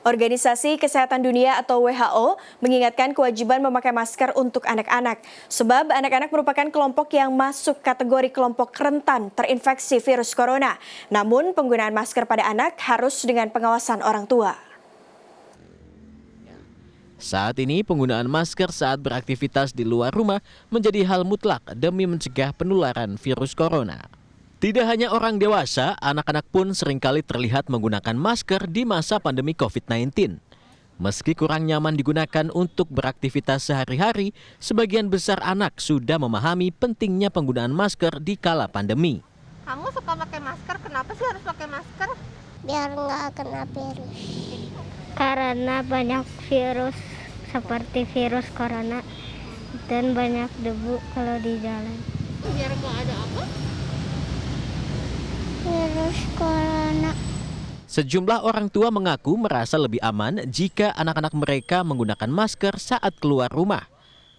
Organisasi Kesehatan Dunia atau WHO mengingatkan kewajiban memakai masker untuk anak-anak. Sebab anak-anak merupakan kelompok yang masuk kategori kelompok rentan terinfeksi virus corona. Namun penggunaan masker pada anak harus dengan pengawasan orang tua. Saat ini penggunaan masker saat beraktivitas di luar rumah menjadi hal mutlak demi mencegah penularan virus corona. Tidak hanya orang dewasa, anak-anak pun seringkali terlihat menggunakan masker di masa pandemi COVID-19. Meski kurang nyaman digunakan untuk beraktivitas sehari-hari, sebagian besar anak sudah memahami pentingnya penggunaan masker di kala pandemi. Kamu suka pakai masker, kenapa sih harus pakai masker? Biar nggak kena virus. Karena banyak virus seperti virus corona dan banyak debu kalau di jalan. Biar nggak ada apa? Virus corona. Sejumlah orang tua mengaku merasa lebih aman jika anak-anak mereka menggunakan masker saat keluar rumah.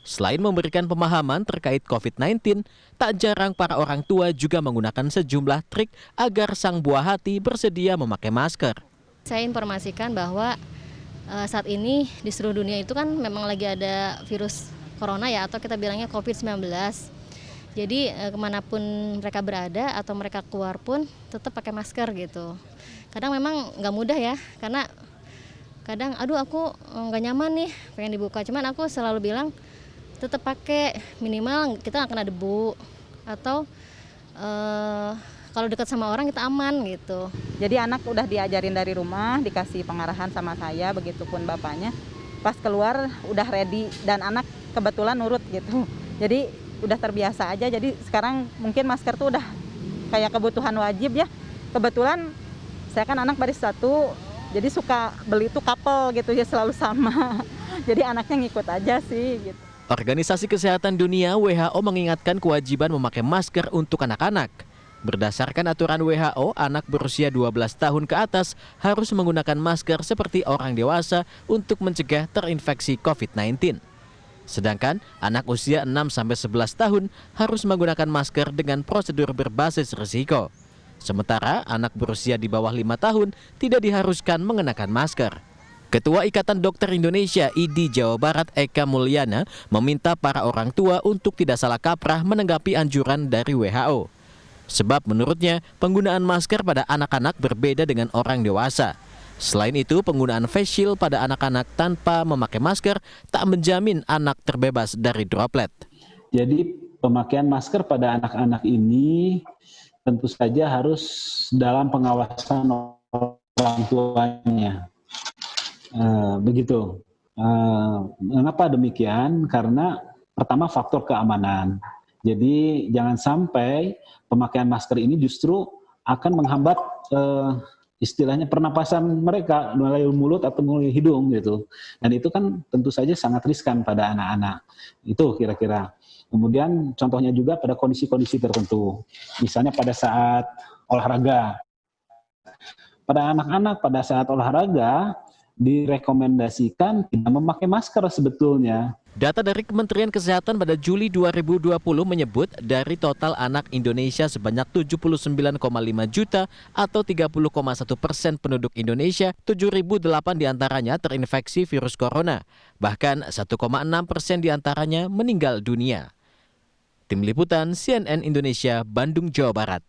Selain memberikan pemahaman terkait COVID-19, tak jarang para orang tua juga menggunakan sejumlah trik agar sang buah hati bersedia memakai masker. Saya informasikan bahwa saat ini di seluruh dunia itu kan memang lagi ada virus corona ya, atau kita bilangnya COVID-19. Jadi kemanapun mereka berada atau mereka keluar pun tetap pakai masker gitu. Kadang memang nggak mudah ya, karena kadang aduh aku nggak nyaman nih pengen dibuka. Cuman aku selalu bilang tetap pakai, minimal kita nggak kena debu atau kalau dekat sama orang kita aman gitu. Jadi anak udah diajarin dari rumah, dikasih pengarahan sama saya, begitupun bapaknya. Pas keluar udah ready dan anak kebetulan nurut gitu. Jadi udah terbiasa aja, jadi sekarang mungkin masker tuh udah kayak kebutuhan wajib ya. Kebetulan saya kan anak baris satu, jadi suka beli tuh couple gitu ya, selalu sama. Jadi anaknya ngikut aja sih gitu. Organisasi Kesehatan Dunia WHO mengingatkan kewajiban memakai masker untuk anak-anak. Berdasarkan aturan WHO, anak berusia 12 tahun ke atas harus menggunakan masker seperti orang dewasa untuk mencegah terinfeksi COVID-19. Sedangkan anak usia 6-11 tahun harus menggunakan masker dengan prosedur berbasis risiko. Sementara anak berusia di bawah 5 tahun tidak diharuskan mengenakan masker. Ketua Ikatan Dokter Indonesia (IDI) Jawa Barat Eka Mulyana meminta para orang tua untuk tidak salah kaprah menanggapi anjuran dari WHO. Sebab menurutnya penggunaan masker pada anak-anak berbeda dengan orang dewasa. Selain itu, penggunaan face shield pada anak-anak tanpa memakai masker tak menjamin anak terbebas dari droplet. Jadi pemakaian masker pada anak-anak ini tentu saja harus dalam pengawasan orang tuanya. Begitu. Mengapa demikian? Karena pertama faktor keamanan. Jadi jangan sampai pemakaian masker ini justru akan menghambat istilahnya pernapasan mereka melalui mulut atau melalui hidung gitu. Dan itu kan tentu saja sangat riskan pada anak-anak. Itu kira-kira. Kemudian contohnya juga pada kondisi-kondisi tertentu. Misalnya pada saat olahraga. Pada anak-anak pada saat olahraga direkomendasikan tidak memakai masker sebetulnya. Data dari Kementerian Kesehatan pada Juli 2020 menyebut dari total anak Indonesia sebanyak 79,5 juta atau 30,1% penduduk Indonesia, 7.008 diantaranya terinfeksi virus corona. Bahkan 1,6% diantaranya meninggal dunia. Tim Liputan CNN Indonesia, Bandung, Jawa Barat.